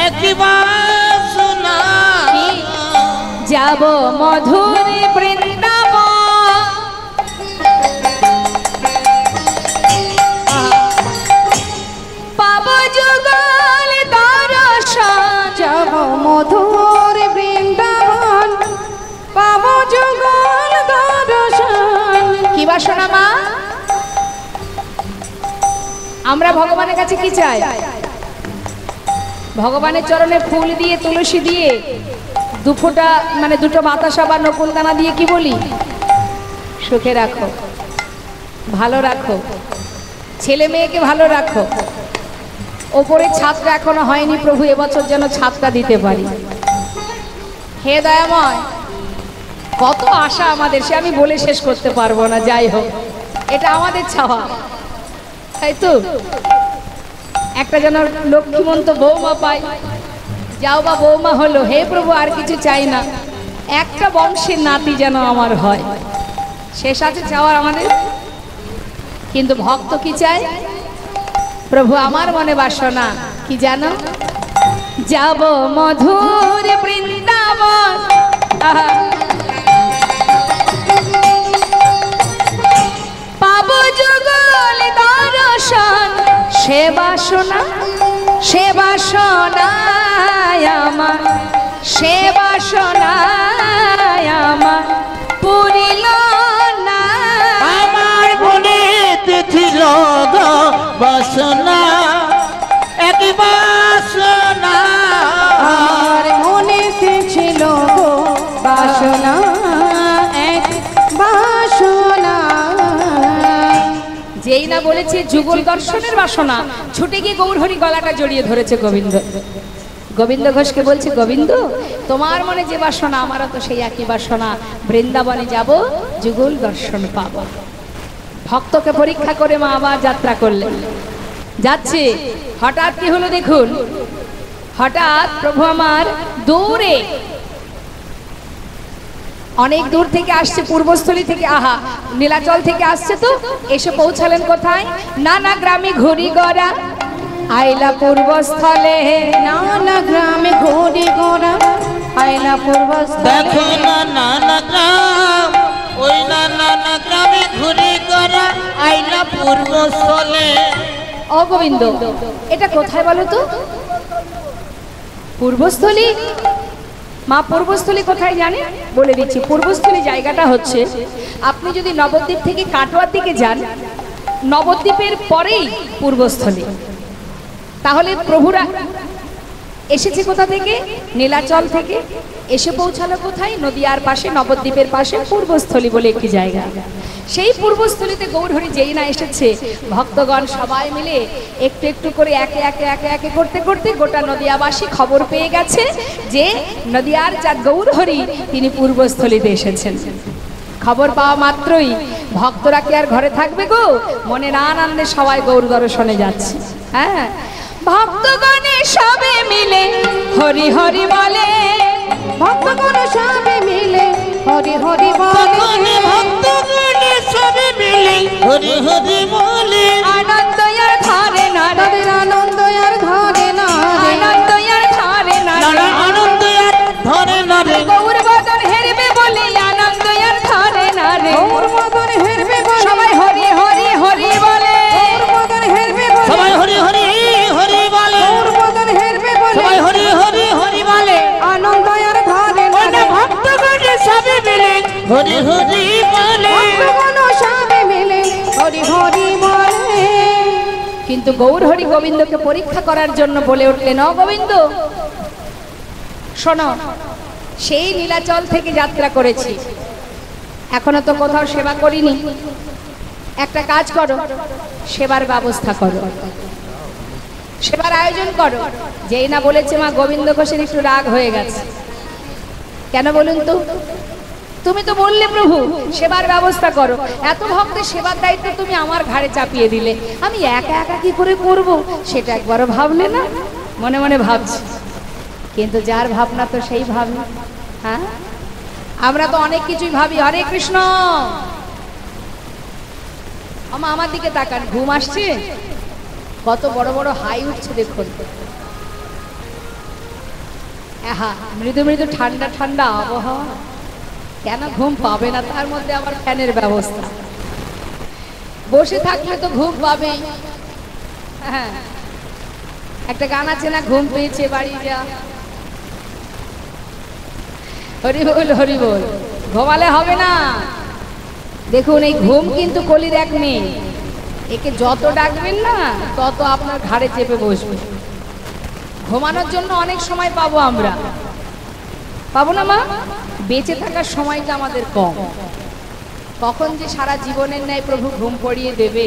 একই বাসনা, যাব মধুর বৃন্দাবন, পাব যুগল দর্শন, যাব মধুর বৃন্দাবন, পাব যুগল দর্শন। কি বাসনা মা? আমরা ভগবানের কাছে কি চাই? ভগবানের চরণে ফুল দিয়ে, তুলসী দিয়ে, দুফোঁটা মানে দুটো বাতাসা বা নকুল দানা দিয়ে কি বলি? সুখে রাখো, ভালো রাখো, ছেলে মেয়েকে ভালো রাখো। ওপরে ছাদটা এখনো হয়নি প্রভু, এবছর যেন ছাদটা দিতে পারি। হে দয়াময়, কত আশা আমাদের, সে আমি বলে শেষ করতে পারবো না। যাই হোক, এটা আমাদের চাওয়া, তাই তো? একটা যেন লক্ষ্মীমন্ত বৌমা পাই, যাও বা বৌমা হলো, হে প্রভু আর কিছু চাই না, একটা বংশের নাতি যেন আমার হয়, শেষ আছে চাওয়ার আমাদের। কিন্তু ভক্ত কি চায়? প্রভু আমার মনে বাসনা কি জানো? যাব মধুর বৃন্দাবন, আহা, পাবো যুগল দর্শন, সে বাসনা, সে বাসনায় আমার, সে বাসনায় আমার পুরিল না। আমার মনেতে ছিল গো বাসনা, এক বাসনা, আর মনেতে ছিল গো বাসনা, এক বাসনা। যেই না বলেছে যুগল দর্শনের বাসনা, ছুটে গিয়ে গৌরহরি গলাটা জড়িয়ে ধরেছে গোবিন্দ। গোবিন্দ ঘোষকে বলছে, গোবিন্দ তোমার মনে যে বাসনা, আমারও তো সেই একই বাসনা, বৃন্দাবনে যাব, যুগল দর্শন পাব। ভক্তকে পরীক্ষা করে মা আবার যাত্রা করলেন। যাচ্ছে, হঠাৎ কি হলো দেখুন, হঠাৎ প্রভু আমার দূরে, অনেক দূর থেকে আসছে, পূর্বস্থলী থেকে, আহা নীলাচল থেকে আসছে, তো এসে পৌঁছালেন কোথায়? নানা গ্রামে ঘুরি গড়া, আইলা পূর্বস্থলে, নানা গ্রামে ঘুরি গোরা, আইলা পূর্বস্থলে। দেখো না নানা গ্রাম, ওই নানা গ্রামে ঘুরে করা আইলা পূর্বস্থলে। ও গোবিন্দ, এটা কোথায় বলো তো? পূর্বস্থলী। মা পূর্বস্থলী কোথায় জানে? বলে দিচ্ছি। পূর্বস্থলী জায়গাটা হচ্ছে, আপনি যদি নবদ্বীপ থেকে কাটোয়ার দিকে যান, নবদ্বীপের পরেই পূর্বস্থলী। তাহলে প্রভুরা এসেছে কোথা থেকে? নীলাচল থেকে। এসে পৌঁছালো কোথায়? নদিয়ার পাশে, নবদ্বীপের পাশে পূর্বস্থলী বলে একটি জায়গা। সেই পূর্বস্থলীতে গৌরহরি যেই না এসেছে, ভক্তগণ সবাই মিলে একটু একটু করে একে একে একে একে করতে করতে গোটা নদিয়াবাসী খবর পেয়ে গেছে যে নদিয়ার চাঁদ গৌরহরি তিনি পূর্বস্থলীতে এসেছেন। খবর পাওয়া মাত্রই ভক্তরা কি আর ঘরে থাকবে গো? মনের আনন্দে সবাই গৌর দর্শনে যাচ্ছে। হ্যাঁ, ভক্তগণে সবে মিলে হরি হরি বলে, ভক্তগণ সবে মিলে হরি হরি বলে, ভক্তগণে সবে মিলে হরি হরি বলে, আনন্দ আর ধরে না রে, তাদের আনন্দ আর ধরে না রে, আনন্দ আর ধরে না রে, নানা আনন্দ আর ধরে না রে, গৌর বদন হেরবে বলে আনন্দ আর ধরে না রে, গৌর মদন হেরবে বলে, সবাই হরি হরি হরি বলে, গৌর মদন হেরবে বলে, সবাই হরি হরি হরি বলে, গৌর মদন হেরবে বলে, সবাই হরি হরি হরি বলে, আনন্দ আর ধরে না রে, ভক্তগণে সবে মিলে হরি হরি বলে, ভক্তগণ সবে মিলে হরি হরি বলে। কিন্তু গৌরহরি গোবিন্দকে পরীক্ষা করার জন্য বলে উঠলেন, ও গোবিন্দ শোনো, সেই নীলাচল থেকে যাত্রা করেছি, এখনো তো কোথাও সেবা করিনি, একটা কাজ করো, সেবার ব্যবস্থা করো, সেবার আয়োজন করো। যেই না বলেছে মা গোবিন্দ ঘোষের একটু রাগ হয়ে গেছে। কেন বলুন তো? তুমি তো বললে প্রভু সেবার ব্যবস্থা করো, এত ভক্তের সেবার দায়িত্ব তুমি আমার ঘাড়ে চাপিয়ে দিলে, আমি একা একা কি করে করব সেটা একবারও ভাবলে না? মনে মনে ভাবছি, কিন্তু যার ভাবনা তো সেই ভাবনা। হ্যাঁ, আমরা তো অনেক কিছুই ভাবি। হরে কৃষ্ণ। আমার দিকে তাকান, ঘুম আসছে? কত বড় বড় হাই উঠছে দেখুন। হ্যাঁ, মৃদু মৃদু ঠান্ডা ঠান্ডা আবহাওয়া, কেন ঘুম পাবে না? তার মধ্যে আবার ফ্যানের ব্যবস্থা। বসে থাকলে তো ঘুম পাবেই। হ্যাঁ, একটা গান আছে না, ঘুম পেয়েছে বাড়ি যা, হরি বল হরি বল। ঘুমালে হবে না। দেখুন, এই ঘুম কিন্তু কলির এক মেয়ে, একে যত ডাকবেন না তত আপনার ঘাড়ে চেপে বসবে। ঘুমানোর জন্য অনেক সময় পাবো আমরা, পাবো না মা? বেঁচে থাকার সময়টা আমাদের কম। কখন যে সারা জীবনের ন্যায় প্রভু ঘুম পড়িয়ে দেবে,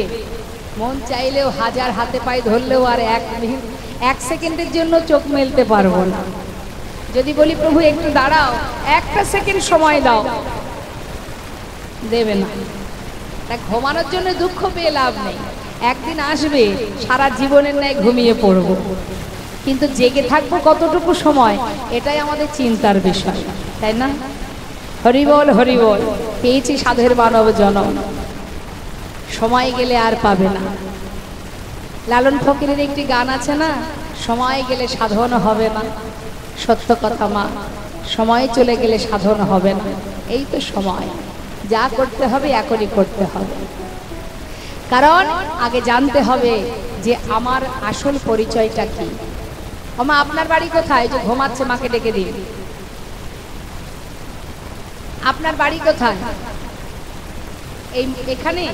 মন চাইলেও হাজার হাতে পায়ে ধরলেও আর এক সেকেন্ডের জন্য চোখ মেলতে পারবো না। যদি বলি প্রভু একটু দাঁড়াও, একটা সেকেন্ড সময় দাও, দেবে না। তা ঘুমানোর জন্য দুঃখ পেয়ে লাভ নেই, একদিন আসবে সারা জীবনের ন্যায় ঘুমিয়ে পড়বো, কিন্তু জেগে থাকবো কতটুকু সময়, এটাই আমাদের চিন্তার বিষয়, তাই না? হরিবল হরিবল, পেয়েছি সাধের মানব জনম, সময় গেলে আর পাবে না। লালন ফকিরের একটি গান আছে না, সময় গেলে সাধন হবে না। সত্য কথা মা, সময় চলে গেলে সাধন হবে না। এই তো সময়, যা করতে হবে এখনই করতে হবে, কারণ আগে জানতে হবে যে আমার আসল পরিচয়টা কি। মা আপনার বাড়ি কোথায়? যে ঘুমাচ্ছে, মাকে ডেকে দিন। আপনার বাড়ি কোথায়? এই এখানে?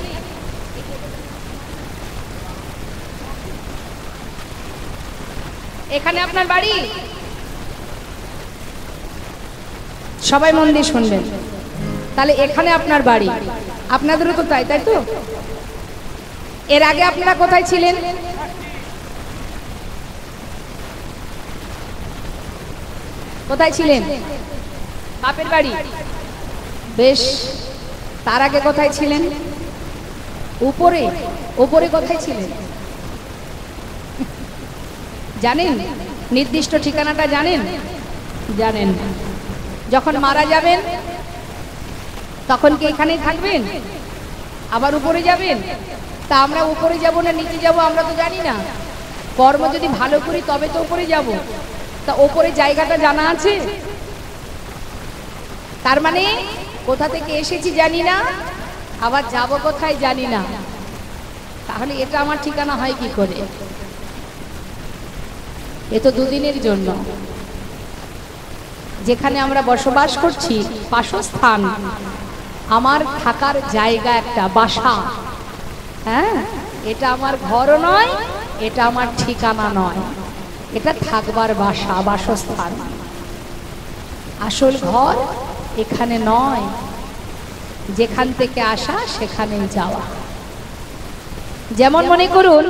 এখানে আপনার বাড়ি? সবাই মন দিয়ে শুনবেন, তাহলে এখানে আপনার বাড়ি, আপনাদেরও তো তাই, তাই তো? এর আগে আপনারা কোথায় ছিলেন? কোথায় ছিলেন? বাপের বাড়ি, বেশ। তার আগে কোথায় ছিলেন? উপরে। উপরে কোথায় ছিলেন জানেন? নির্দিষ্ট ঠিকানাটা জানেন? জানেন না। যখন মারা যাবেন তখন কি এখানেই থাকবেন? আবার উপরে যাবেন? তা আমরা উপরে যাব না নিচে যাব আমরা তো জানি না। কর্ম যদি ভালো করি তবে তো উপরে যাব। তা উপরে জায়গাটা জানা আছে? তার মানে কোথা থেকে এসেছি জানি না, আবার যাব কোথায় জানি না। তাহলে এটা আমার ঠিকানা হয় কি করে? এ তো দুদিনের জন্য। যেখানে আমরা বসবাস করছি, বাসস্থান, আমার থাকার জায়গা, একটা বাসা, হ্যাঁ, এটা আমার ঘরও নয়, এটা আমার ঠিকানা নয়, এটা থাকবার বাসা, বাসস্থান। আসল ঘর এখানে নয়, যেখান থেকে আসা সেখানেই যাওয়া। যেমন মনে করুন,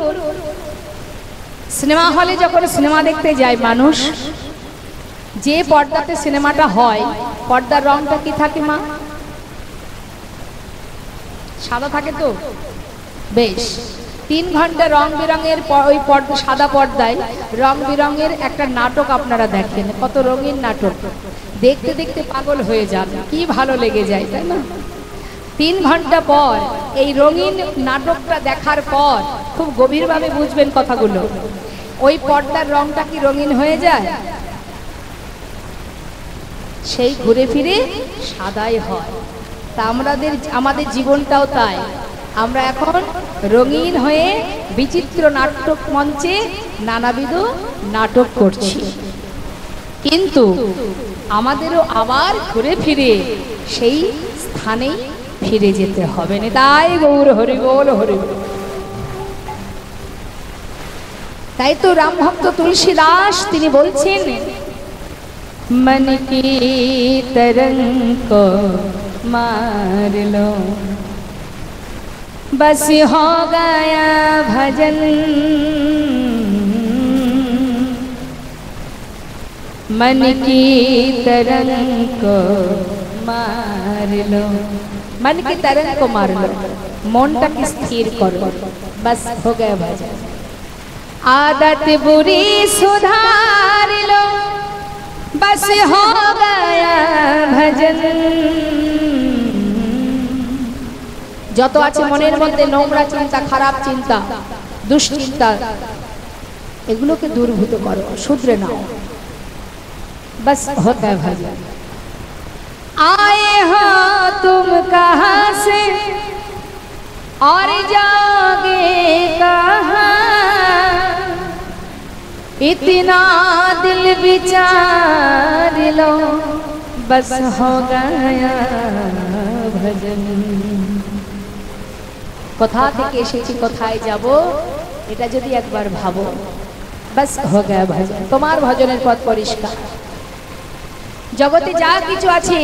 সিনেমা হলে যখন সিনেমা দেখতে যায় মানুষ, যে পর্দাতে সিনেমাটা হয়, পর্দার রংটা কি থাকে মা? সাদা থাকে তো? বেশ। 3 ঘন্টা রং বেরঙের ওই পর্দা, সাদা পর্দায় রং বেরঙের একটা নাটক আপনারা দেখেন, কত রঙিন নাটক, দেখতে দেখতে পাগল হয়ে যান, কি ভালো লেগে যায়, তাই না? 3 ঘন্টা পর এই রঙিন নাটকটা দেখার পর খুব গভীরভাবে বুঝবেন কথাগুলো। ওই পর্দার রংটা কি রঙিন হয়ে যায়? সেই ঘুরে ফিরে সাদাই হয়। তা আমাদের জীবনটাও তাই। আমরা এখন রঙিন হয়ে বিচিত্র নাটক মঞ্চে নানাবিধ নাটক করছি, কিন্তু আমাদেরও আবার ঘুরে ফিরে সেই স্থানেই ফিরে যেতে হবে না। তাই গৌর হরিবোল হরিবোল। তাই তো রামভক্ত তুলসী দাস তিনি বলছেন, मन की तरंग को मार लो, बस हो गया भजन, मन की तरंग को मार लो। मन की तरंग को मार लो, मनटाকে স্থির করো, बस हो गया भजन। आदत बुरी सुधार लो, बस हो गया भजन। যত আছে মনের মধ্যে নোংরা চিন্তা, খারাপ চিন্তা, দুশ্চিন্তা, এগুলোকে দূরভূত করো, শুধরে নাও, बस होता है भजन। आए हो तुम कहाँ से और जाओगे कहाँ, इतना दिल विचार लो, बस हो गया भजन। কোথা থেকে এসেছি, কোথায় যাব, এটা যদি একবার ভাবো, बस हो गया भजन। তোমার ভজনের পথ পরিষ্কার। জগতে যা কিছু আছে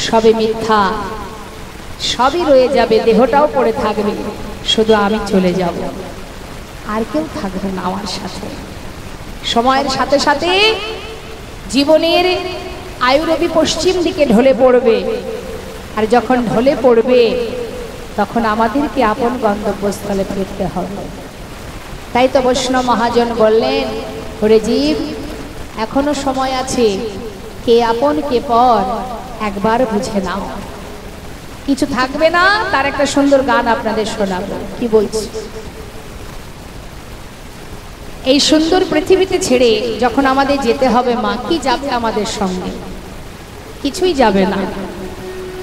সবই মিথ্যা, সবই রয়ে যাবে, দেহটাও পড়ে থাকবে, শুধু আমি চলে যাব, আর কেউ থাকবে না আমার সাথে। সময়ের সাথে সাথে জীবনের আয়ুরবি পশ্চিম দিকে ঢলে পড়বে, আর যখন ঢলে পড়বে তখন আমাদেরকে আপন গন্তব্যস্থলে ফিরতে হবে। তাই তো বৈষ্ণব মহাজন বললেন, ওরে জীব, এখনো সময় আছে, কে আপন কে পর একবার বুঝে নাও। কিছু থাকবে না, তার একটা সুন্দর গান আপনাদের শোনাবো। কি বলছি? এই সুন্দর পৃথিবীতে ছেড়ে যখন আমাদের যেতে হবে, মা কি যাবে আমাদের সঙ্গে? কিছুই যাবে না।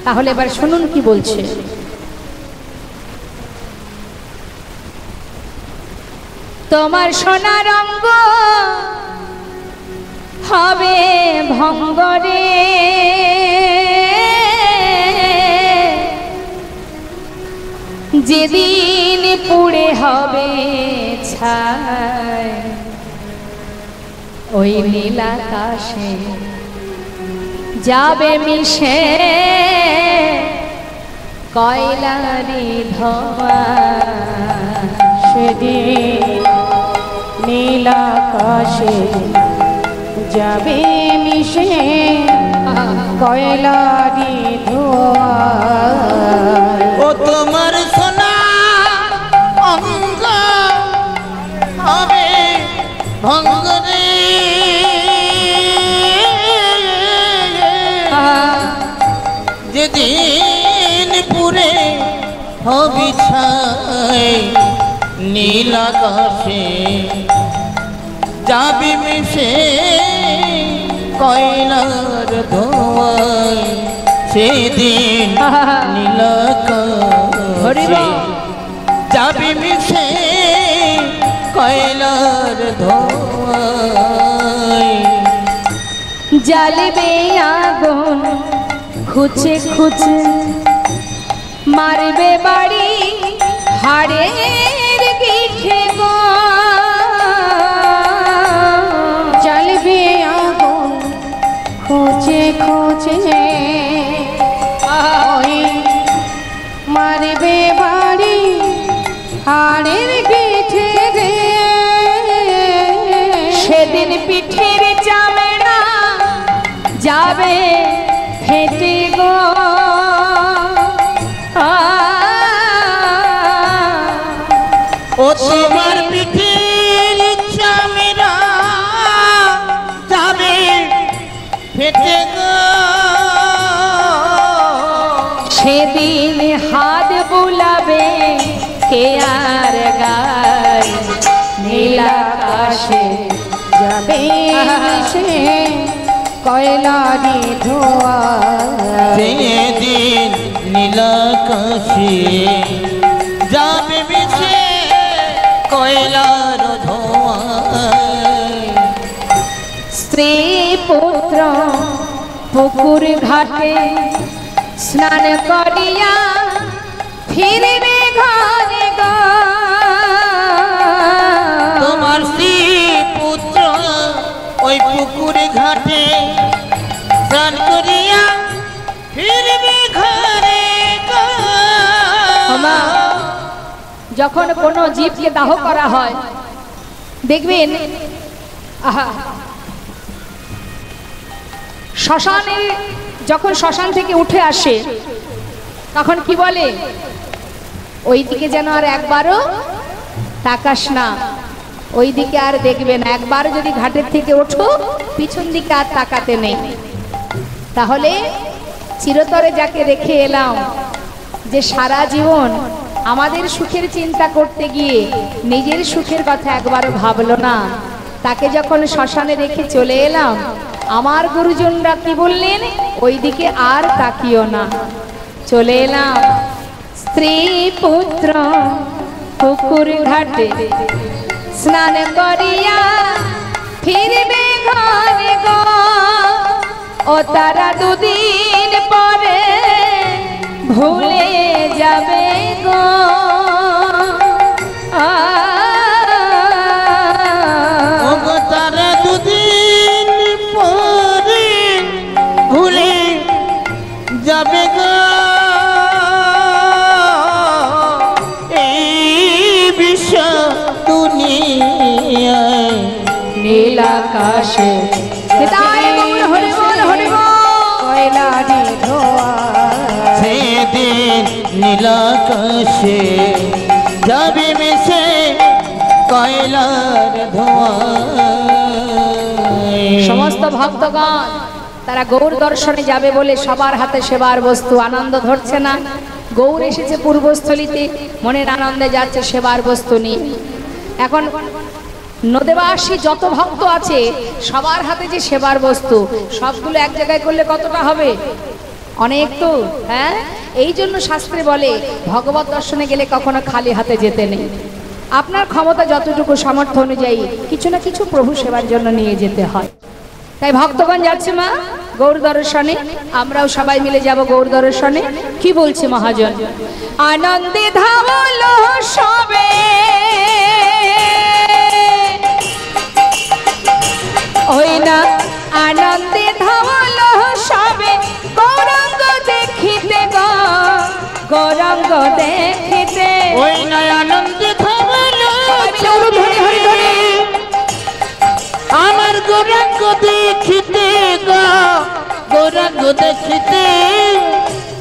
তাহলে এবার শুনুন কি বলছে। তোমার সোনার অঙ্গ হবে ভঙ্গরে, যেদিন পুড়ে হবে ছাই, ওই নীল আকাশে যাবে মিশে কয়লারি ধোঁয়া। সেদিন নীল আকাশে যাবে মিশে কয়লারি ধোঁয়া। ও তোমার সোনা অঙ্গ হবে ভঙ্গরে, যেদিন পুরে হবে ছাই, নীল আকাশে যাবে মিশে কয়লার ধোঁয়ায়, সেদিন নীল আকাশে যাবে মিশে কয়লার ধোঁয়ায়। জ্বালবে আগুন খুঁচে খুঁচে, মারবে বাড়ি হাড়ের পিঠে গো। জ্বালবে আগুন খুঁজে খুঁজে, ওই মারবে বাড়ি হাড়ের পিঠে রে। সেদিন পিঠের চামড়া যাবে ফেটে গো। ও তোমার পিঠের চামড়া যাবে ফেটে গো। সেদিন হাত বুলাবে কে আর গায়, নীল আকাশে যাবে মিশে কয়লারি ধোঁয়া। সেদিন নীল আকাশে যাবে মিশে কয়লার ধোঁয়ায়। স্ত্রী পুত্র পুকুর ঘাটে স্নান করিয়া ফিরবে ঘরে গো। তোমার স্ত্রী পুত্র ওই পুকুর ঘাটে স্নান করিয়া ফিরবে ঘরে গো। যখন কোনো জীবকে দাহ করা হয়, দেখবেন শ্মশানে যখন শ্মশান থেকে উঠে আসে তখন কি বলে, ওই দিকে যেন আর একবারও তাকাস না, ওই দিকে আর দেখবে না। একবার যদি ঘাটের থেকে ওঠো, পিছন দিকে আর তাকাতে নেই। তাহলে চিরতরে যাকে রেখে এলাম, যে সারা জীবন আমাদের সুখের চিন্তা করতে গিয়ে নিজের সুখের কথা একবারও ভাবলো না, তাকে যখন শ্মশানে রেখে চলে এলাম, আমার গুরুজনরা কি বললেন, ওই দিকে আর তাকিও না। চলে এলাম স্ত্রী পুত্র পুকুর ঘাটে স্নান করিয়া ফিরবে ঘরে গো। ও তারা দুদিন পরে ভুলে যাবে গো। তারা দুদিন পরে ভুলে যাবে গো। এই বিশ্ব দুনিয়ায় নীল আকাশে নীলাকাশে যাবে মিশে কয়লার ধোঁয়া। সমস্ত ভক্তগণ তারা গৌর দর্শনে যাবে বলে সবার হাতে সেবার বস্তু, আনন্দ ধরছে না। গৌর এসেছে পূর্বস্থলিতে, মনের আনন্দে যাচ্ছে সেবার বস্তু নিয়ে। এখন নদেবাসী যত ভক্ত আছে সবার হাতে যে সেবার বস্তু, সবগুলো এক জায়গায় করলে কতটা হবে? অনেক তো, হ্যাঁ। এই জন্য শাস্ত্রে বলে ভগবত দর্শনে গেলে কখনো খালি হাতে যেতে নেই। আপনার ক্ষমতা যতটুকু সামর্থ্য অনুযায়ী কিছু না কিছু প্রভু সেবার জন্য নিয়ে যেতে হয়। তাই ভক্তগণ যাচ্ছে মা গৌর দর্শনে, আমরাও সবাই মিলে যাব গৌর দর্শনে। কি বলছে মহাজন? আনন্দে ধাবলো সবে ওই না, আনন্দে ধাবলো সবে গৌরাঙ্গ দেখিতে গো, গৌরাঙ্গ দেখিতে ওই না আনন্দে থামলো আমার গৌরাঙ্গ দেখিতে গো, গৌরাঙ্গ দেখিতে।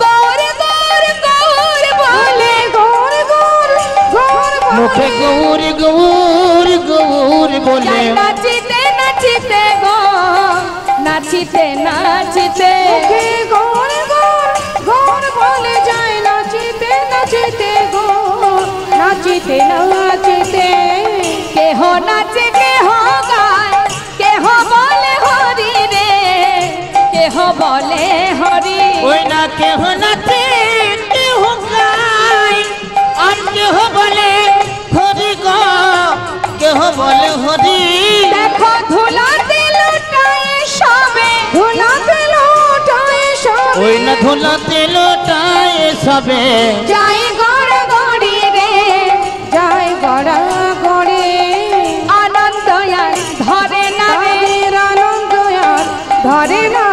গৌর গৌর গৌর বলে গৌর গৌর গৌর মুখে গৌর গৌর গৌর বলে নাচিতে নাচিতে গো, নাচিতে নাচিতে মুখে গৌর গৌর গৌর বলে যায় নাচিতে নাচিতে গো, নাচিতে নাচিতে। কেহ নাচে কেহ গায়, কেহ বলে হরি রে, কেহ বলে হরি। ওই না কেহ নাচে কেহ গায়, আর কেহ বলে হরি গো, কেহ বলে হরি। দেখো ধুলাতে লুটায় সবে, ধুলাতে লুটায় সবে ওই না ধুলাতে লোটায় সবে যাই গড় গড়ি রে, যায় গড়া গড়ে। আনন্দ আর ধরে না রে, তাদের আনন্দ আর ধরে না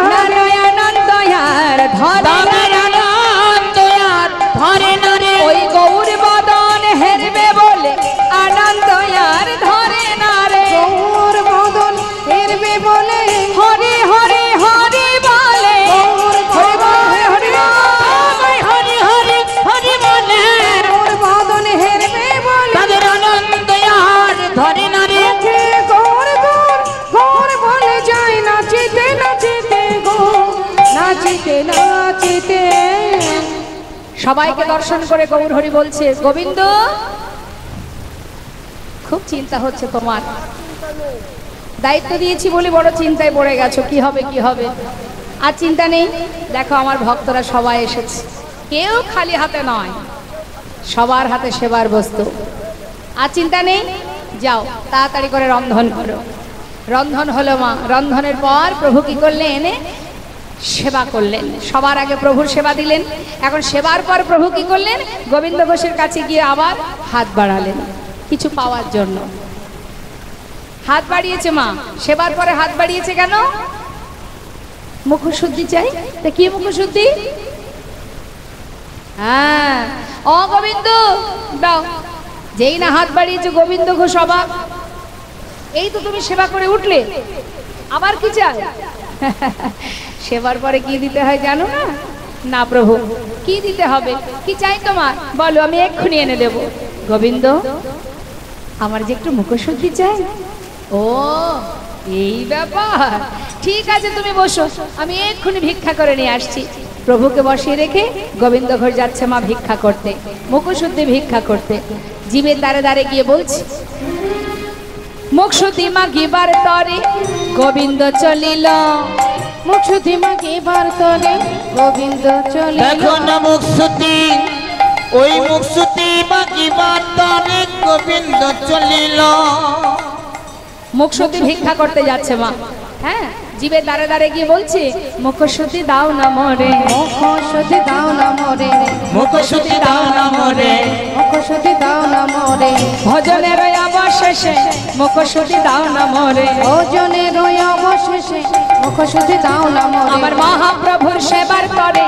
আনন্দ আর ধরে না। তাদের আনন্দ আর ধরে না রে। ওই গৌর বদন হেরবে বলে আনন্দ আর ধরে না রে। গৌর বদন হেরবে বলে হরি হরি হরি বলে, গৌর বদন হরি সবাই হরি হরি হরি বলে গৌর বদন হেরবে বলে তাদের আনন্দ আর ধরে না রে। মুখে গৌর গৌর গৌর বলে যায় নাচিতে নাচিতে গো, নাচিতে নাচিতে। সবাইকে দর্শন করে গৌর হরি বলছে, গোবিন্দ খুব চিন্তা হচ্ছে তোমার, দায়িত্ব দিয়েছি বলে বড় চিন্তায় পড়ে গেছো, কি হবে কি হবে। আর চিন্তা নেই, দেখো আমার ভক্তরা সবাই এসেছে, কেউ খালি হাতে নয়, সবার হাতে সেবার বস্তু। আর চিন্তা নেই, যাও তাড়াতাড়ি করে রন্ধন করো। রন্ধন হলো মা, রন্ধনের পর প্রভু কি করলেন? এনে সেবা করলেন। সবার আগে প্রভুর সেবা দিলেন। এখন সেবার পর প্রভু কি করলেন? গোবিন্দ ঘোষের কাছে গিয়ে আবার হাত বাড়ালেন কিছু পাওয়ার জন্য। হাত বাড়িয়েছে মা, সেবার পরে হাত বাড়িয়েছে কেন? মুখশুদ্ধি চাই। তা কি মুখশুদ্ধি? হ্যাঁ, ও গোবিন্দ দাও। যেই না হাত বাড়িয়েছে গোবিন্দ ঘোষ অবাক, এই তো তুমি সেবা করে উঠলে, আবার কি চাই? সেবার পরে কি দিতে হয় জানো না? না প্রভু, কি দিতে হবে? কি চাই তোমার? বলো, আমি এক্ষুনি এনে দেব। গোবিন্দ, আমার যে একটু মুখশুদ্ধি চাই। ও এই ব্যাপার, ঠিক আছে তুমি বসো, আমি এক্ষুনি ভিক্ষা করে নিয়ে আসছি। প্রভুকে বসিয়ে রেখে গোবিন্দ ঘর যাচ্ছে মা ভিক্ষা করতে, মুখশুদ্ধি ভিক্ষা করতে। জীবের দ্বারে দ্বারে গিয়ে বলছি, মুখশুদ্ধি মাগিবার তরে গোবিন্দ চলিল। মুখশুদ্ধি মাগিবার তরে গোবিন্দ চলিল। দেখো না মুখশুদ্ধি, ওই মুখশুদ্ধি মাগিবার তরে গোবিন্দ চলিল। মুখশুদ্ধি ভিক্ষা করতে যাচ্ছে মা। হ্যাঁ, জীবের দ্বারে দ্বারে গিয়ে বলছে, মুখশুদ্ধি দাও না মোরে, মুখশুদ্ধি দাও না মোরে, মুখশুদ্ধি দাও না মোরে। মুখশুদ্ধি দাও না মোরে। ভজনের অবশেষে মুখশুদ্ধি দাও না মোরে। ওজনের অবশেষে মুখশুদ্ধি দাও না মোরে। আমার মহাপ্রভুর সেবার করে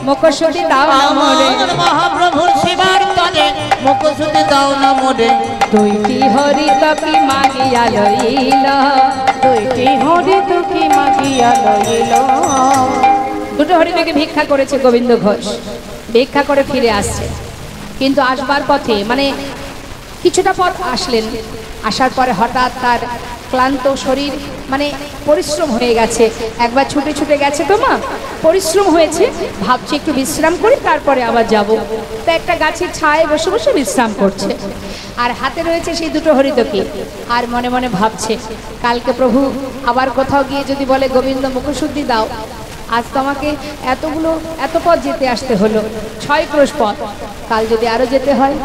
মুখশুদ্ধি দাও না মোরে। আমার মহাপ্রভুর সেবার তরে মুখশুদ্ধি দাও না মোরে। দুইটি হরি তকি মাগিয়া লইল, দুইটি হরি তোকে মাগিয়া লইল। দুটো হরিণকে ভিক্ষা করেছে গোবিন্দ ঘোষ, ভিক্ষা করে ফিরে আসছে। কিন্তু আসবার পথে মানে কিছুটা পথ আসলেন, আসার পরে হঠাৎ তার ক্লান্ত শরীর মানে পরিশ্রম হয়ে গেছে, একবার ছুটে ছুটে গেছে তো মা, পরিশ্রম হয়েছে, ভাবছে একটু বিশ্রাম করি তারপরে আবার যাব। তা একটা গাছের ছায়ে বসে বসে বিশ্রাম করছে, আর হাতে রয়েছে সেই দুটো হরিতকি, আর মনে মনে ভাবছে কালকে প্রভু আবার কোথাও গিয়ে যদি বলে গোবিন্দ মুখশুদ্ধি দাও, আজ তো আমাকে এত পথ যেতে আসতে হলো, 6 ক্রোশ পথ, কাল যদি আরো যেতে হয়,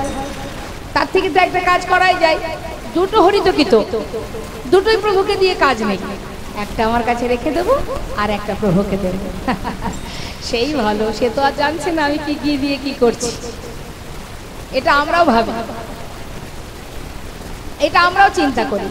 তার থেকে তো একটা কাজ করাই যায়, দুটো হরিতকি তো, দুটোই প্রভুকে দিয়ে কাজ নেই, একটা আমার কাছে রেখে দেবো আর একটা প্রভুকে দেবো। সেই ভালো, সে তো আর জানছে না আমি কি গিয়ে দিয়ে কি করছি। এটা আমরাও ভাবি, এটা আমরাও চিন্তা করি।